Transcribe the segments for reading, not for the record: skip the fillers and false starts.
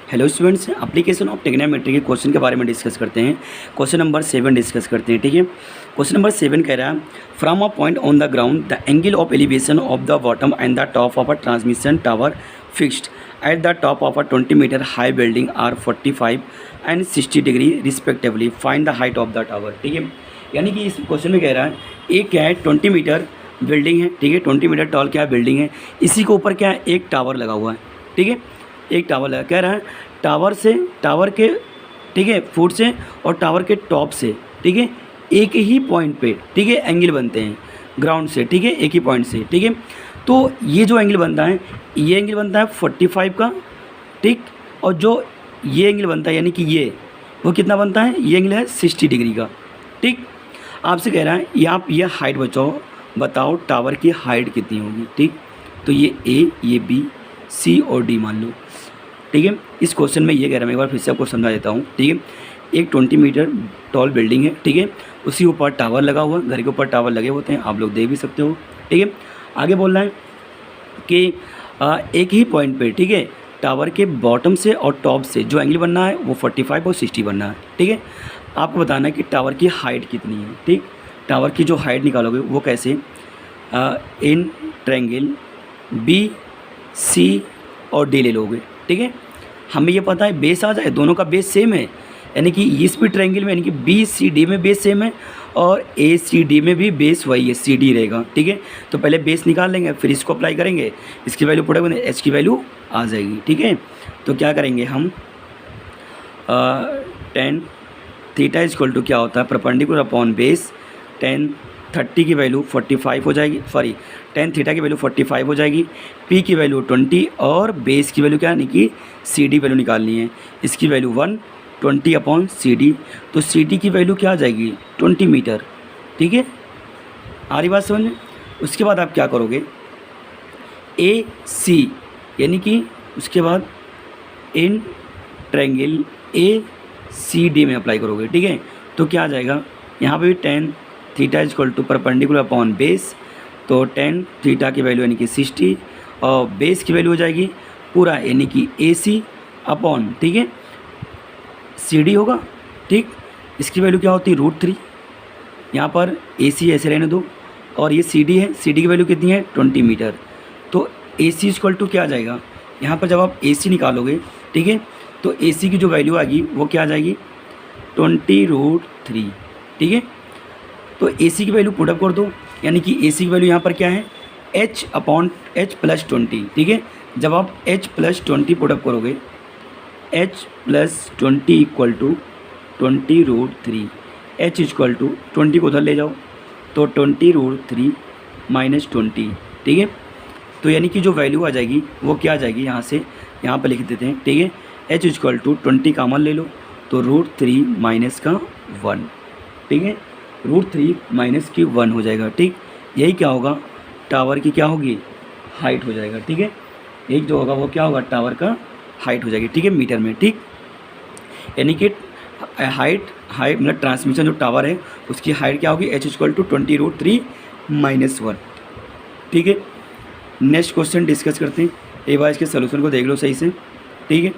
Hello students, application of trigonometry के question के बारे में डिस्कस करते हैं। क्वेश्चन नंबर 7 डिस्कस करते हैं। ठीक है, क्वेश्चन नंबर 7 कह रहा है from a point on the ground the angle of elevation of the bottom and the top of a transmission tower fixed at the top of a 20 metre high building are 45 and 60 degree respectively, find the height of the tower. ठीक है, यानी कि इस question में कह रहा है एक क्या है 20 मीटर बिल्डिंग है। ठीक है, 20 मीटर टॉल क्या बिल्डिंग है, इसी के ऊपर क्या है एक टावर लगा हुआ है। ठीक है, एक टावर लगा, कह रहा है टावर से, टावर के, ठीक है, फुट से और टावर के टॉप से, ठीक है, एक ही पॉइंट पे, ठीक है, एंगल बनते हैं ग्राउंड से, ठीक है, एक ही पॉइंट से। ठीक है, तो ये जो एंगल बनता है, ये एंगल बनता है 45 का, ठीक, और जो ये एंगल बनता है यानी कि ये, वो कितना बनता है, ये एंगल है 60 डिग्री का। ठीक, आपसे कह रहा है ये आप ये हाइट बताओ टावर की हाइट कितनी होगी। ठीक, तो ये ए, ये बी, सी और डी मान लो। ठीक है, इस क्वेश्चन में ये कह रहा है, मैं एक बार फिर से आपको समझा देता हूँ। ठीक है, एक 20 मीटर टॉल बिल्डिंग है। ठीक है, उसी ऊपर टावर लगा हुआ, घर के ऊपर टावर लगे होते हैं, आप लोग देख भी सकते हो। ठीक है, आगे बोल रहा है कि एक ही पॉइंट पे, ठीक है, टावर के बॉटम से और टॉप से जो एंगल बनना है वो 45 और 60 बनना है। ठीक है, आपको बताना है कि टावर की हाइट कितनी है। ठीक, टावर की जो हाइट निकालोगे वो कैसे, इन ट्रायंगल बी सी और डी ले लोगे। ठीक है, हमें ये पता है बेस आ जाए, दोनों का बेस सेम है, यानी कि इस भी ट्रायंगल में यानी कि बी सी डी में बेस सेम है और ए सी डी में भी बेस वही है, सी डी रहेगा। ठीक है, तो पहले बेस निकाल लेंगे, फिर इसको अप्लाई करेंगे, इसकी वैल्यू पुट करेंगे, एच की वैल्यू आ जाएगी। ठीक है, तो क्या करेंगे हम, टेन थीटा इक्वल टू क्या होता है, परपेंडिकुलर अपॉन बेस, 10 की वैल्यू 45 हो जाएगी, सॉरी 10 थीटा की वैल्यू 45 हो जाएगी, पी की वैल्यू 20 और बेस की वैल्यू क्या है कि सी डी वैल्यू निकालनी है, इसकी वैल्यू 120 अपॉन सी डी, तो सी डी की वैल्यू क्या आ जाएगी 20 मीटर। ठीक है, आ रही बात समझ में। उसके बाद आप क्या करोगे, ए सी यानी कि उसके बाद इन ट्रायंगल ए सी डी में अप्लाई करोगे। ठीक है, तो क्या आ जाएगा, यहाँ पे भी 10 theta equal to perpendicular upon base, तो 10 थीटा की वैल्यू यानी कि 60 और बेस की वैल्यू हो जाएगी पूरा यानी कि ए सी अपॉन, ठीक है, सी डी होगा। ठीक, इसकी वैल्यू क्या होती है √3, यहाँ पर ए सी ऐसे रहने दो और ये सी डी है, सी डी की वैल्यू कितनी है 20 मीटर, तो ए सी इक्वल टू क्या आ जाएगा, यहाँ पर जब आप ए सी निकालोगे, ठीक है, तो ए सी की जो वैल्यू आएगी वो क्या आ जाएगी 20√3। ठीक है, तो ए सी की वैल्यू पुटअप कर दो, यानी कि ए सी की वैल्यू यहाँ पर क्या है h अपॉन h प्लस 20। ठीक है, जब आप h प्लस 20 पुटअप करोगे, h plus 20 equal to 20√3, h equal to 20 को उधर ले जाओ तो 20√3 माइनस 20। ठीक है, तो यानी कि जो वैल्यू आ जाएगी वो क्या आ जाएगी, यहाँ से यहाँ पर लिख देते हैं। ठीक है, h इक्वल टू 20 कॉमन ले लो तो √3 माइनस का 1। ठीक है, √3 माइनस की 1 हो जाएगा। ठीक, यही क्या होगा, टावर की क्या होगी हाइट हो जाएगा। ठीक है, एक जो होगा वो क्या होगा टावर का हाइट हो जाएगी। ठीक है, मीटर में। ठीक, यानी कि हाइट मतलब ट्रांसमिशन जो टावर है उसकी हाइट क्या होगी, h इक्वल टू 20√3 माइनस 1। ठीक है, नेक्स्ट क्वेश्चन डिस्कस करते हैं, एक बार इसके सोल्यूशन को देख लो सही से। ठीक है,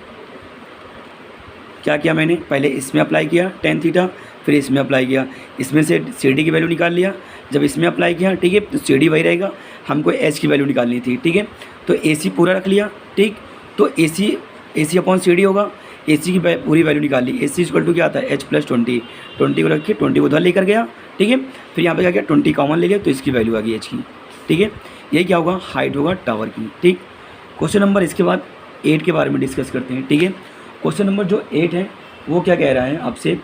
क्या किया मैंने, पहले इसमें अप्लाई किया 10 थीटा, फिर इसमें अप्लाई किया, इसमें से सी डी की वैल्यू निकाल लिया, जब इसमें अप्लाई किया, ठीक है, तो सी डी वही रहेगा, हमको एच की वैल्यू निकालनी थी। ठीक है, तो ए सी पूरा रख लिया। ठीक, तो ए सी अपॉन सी डी होगा, ए सी की पूरी वैल्यू निकाल ली, ए सी इक्वल टू क्या आता है h प्लस 20, 20 को रखिए, 20 को उधर लेकर गया। ठीक है, फिर यहाँ पे क्या किया 20 कॉमन ले लिया तो इसकी वैल्यू आ गई h की। ठीक है, यही क्या होगा हाइट होगा टावर की। ठीक, क्वेश्चन नंबर इसके बाद 8 के बारे में डिस्कस करते हैं। ठीक है, क्वेश्चन नंबर जो 8 है वो क्या कह रहा है आपसे,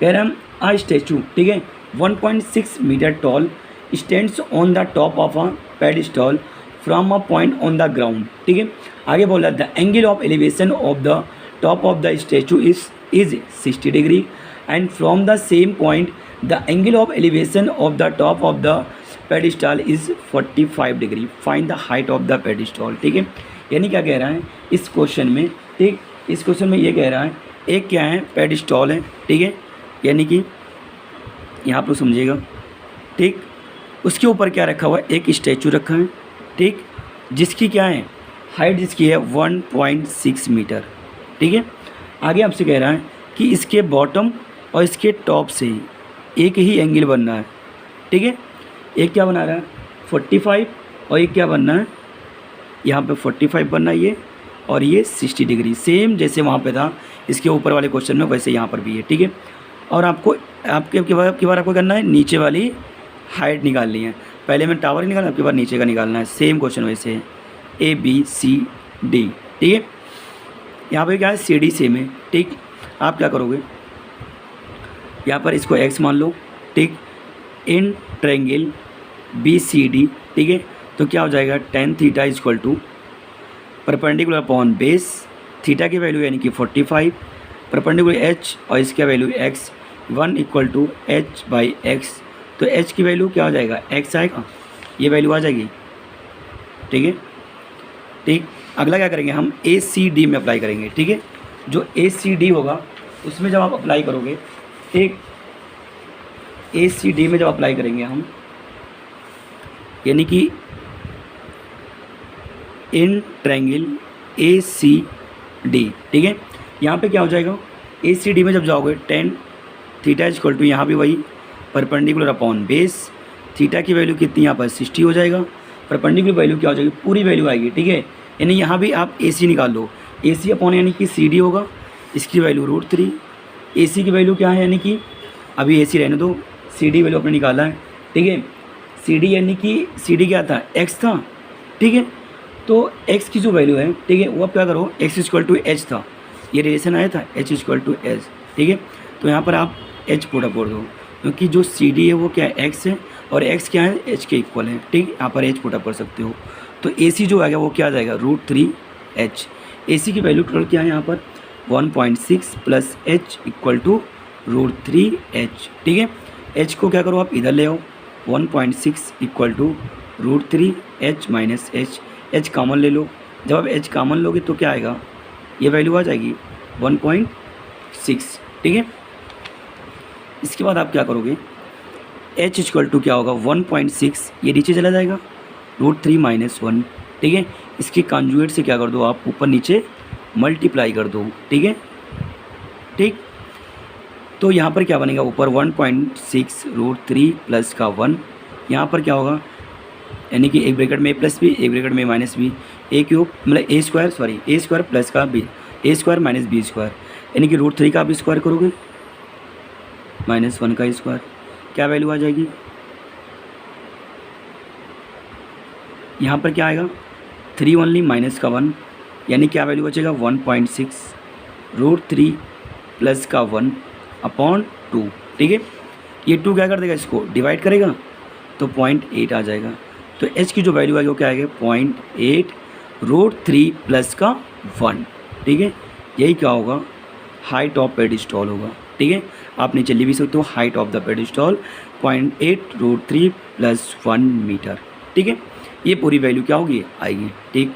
कह रहा है आ स्टैचू, ठीक है, 1.6 metre tall stands on the top of a pedestal from a point on the ground. ठीक है, आगे बोला the angle of elevation of the top of the statue is 60 degree and from the same point the angle of elevation of the top of the pedestal is 45 degree, find the height of the pedestal. ठीक है, यानी क्या कह रहा है इस question में, ठीक, इस क्वेश्चन में ये कह रहा है एक क्या है पेडिस्टल है। ठीक है, यानी कि यहाँ पर समझिएगा। ठीक, उसके ऊपर क्या रखा हुआ है, एक स्टैचू रखा है। ठीक, जिसकी क्या है हाइट, जिसकी है 1.6 मीटर। ठीक है। आगे आपसे कह रहा है कि इसके बॉटम और इसके टॉप से एक ही एंगल बनना है, ठीक है। एक क्या बना रहा है 45 और एक क्या बनना है, यहाँ पे 45 बनना है ये, और ये 60 डिग्री, सेम जैसे वहाँ पे था इसके ऊपर वाले क्वेश्चन में वैसे यहाँ पर भी है, ठीक है। और आपको आपके बार आपको करना है नीचे वाली हाइट निकालनी है। पहले मैं टावर ही निकाला, आपके बार नीचे का निकालना है, सेम क्वेश्चन वैसे है ABCD, ठीक है। यहाँ पे क्या है CD सेम है, ठीक। आप क्या करोगे यहाँ पर इसको x मान लो, ठीक। इन ट्रायंगल BCD, ठीक है। तो क्या हो जाएगा tan theta equal to perpendicular upon base, theta की वैल्यू यानी कि 45, परपेंडिकुलर h और इसका value x, 1 equal to h/x। तो h की वैल्यू क्या हो जाएगा x आएगा, ये वैल्यू आ जाएगी, ठीक है, ठीक। अगला क्या करेंगे हम ACD में अप्लाई करेंगे, ठीक है। जो ACD होगा उसमें जब आप अप्लाई करोगे, ठीक, ACD में जब अप्लाई करेंगे हम, यानी कि इन ट्रायंगल ACD, ठीक है। यहाँ पे क्या हो जाएगा ACD में जब जाओगे tan थीटा इक्वल टू यहाँ भी वही परपेंडिकुलर अपॉन बेस, थीटा की वैल्यू कितनी यहाँ पर 60 हो जाएगा, परपेंडिकुलर वैल्यू क्या हो जाएगी पूरी वैल्यू आएगी, ठीक है। यानी यहाँ भी आप AC निकाल लो, AC अपॉन यानी कि CD होगा, इसकी वैल्यू √3, AC की वैल्यू क्या है यानी कि अभी AC रहने दो, CD वैल्यू आपने निकाला है, ठीक है। CD यानी कि CD क्या था x था, ठीक है। तो x की जो वैल्यू है, ठीक है, वो आप क्या करो x इक्वल टू h था, ये रिलेशन आया था h इक्वल टू h, ठीक है। तो यहाँ पर आप h पुट अप कर दो, क्योंकि जो CD है वो क्या है x है और x क्या है h के इक्वल है, ठीक। यहाँ पर h पुट अप कर सकते हो। तो AC जो आएगा वो क्या आ जाएगा √3h। AC की वैल्यू टोटल क्या है यहाँ पर 1.6 plus h equal to √3h, ठीक है। h को क्या करो आप इधर ले आओ, 1.6 equal to √3h minus h common ले लो। जब आप h कॉमन लोगे तो क्या आएगा, ये वैल्यू आ जाएगी 1.6, ठीक है। इसके बाद आप क्या करोगे h इक्वल टू क्या होगा 1.6, ये नीचे चला जाएगा √3 माइनस 1, ठीक है। इसके कॉन्जुगेट से क्या कर दो आप ऊपर नीचे मल्टीप्लाई कर दो, ठीक है, ठीक। तो यहाँ पर क्या बनेगा ऊपर 1.6 √3 प्लस का 1, यहाँ पर क्या होगा यानी कि एक ब्रैकेट में a प्लस बी, एक ब्रैकेट में माइनस बी, a क्यूब मतलब a स्क्वायर प्लस का b, a square minus b square, यानी कि √3 का आप स्क्वायर करोगे माइनस 1 का स्क्वायर, क्या वैल्यू आ जाएगी यहाँ पर क्या आएगा 3 ओनली माइनस का 1, यानी क्या वैल्यू बचेगा 1.6 √3 प्लस का 1 अपॉन 2, ठीक है। ये 2 क्या कर देगा इसको डिवाइड करेगा तो 0.8 आ जाएगा। तो h की जो वैल्यू आएगी वो क्या आएगा 0.8 √3 प्लस का 1, ठीक है। यही क्या होगा हाइट ऑफ पेडिस्टॉल होगा, ठीक है। आप नीचे लिख भी सकते हो height of the pedestal 0.8 √3 plus 1 metre, ठीक है। ये पूरी वैल्यू क्या होगी आएगी, ठीक।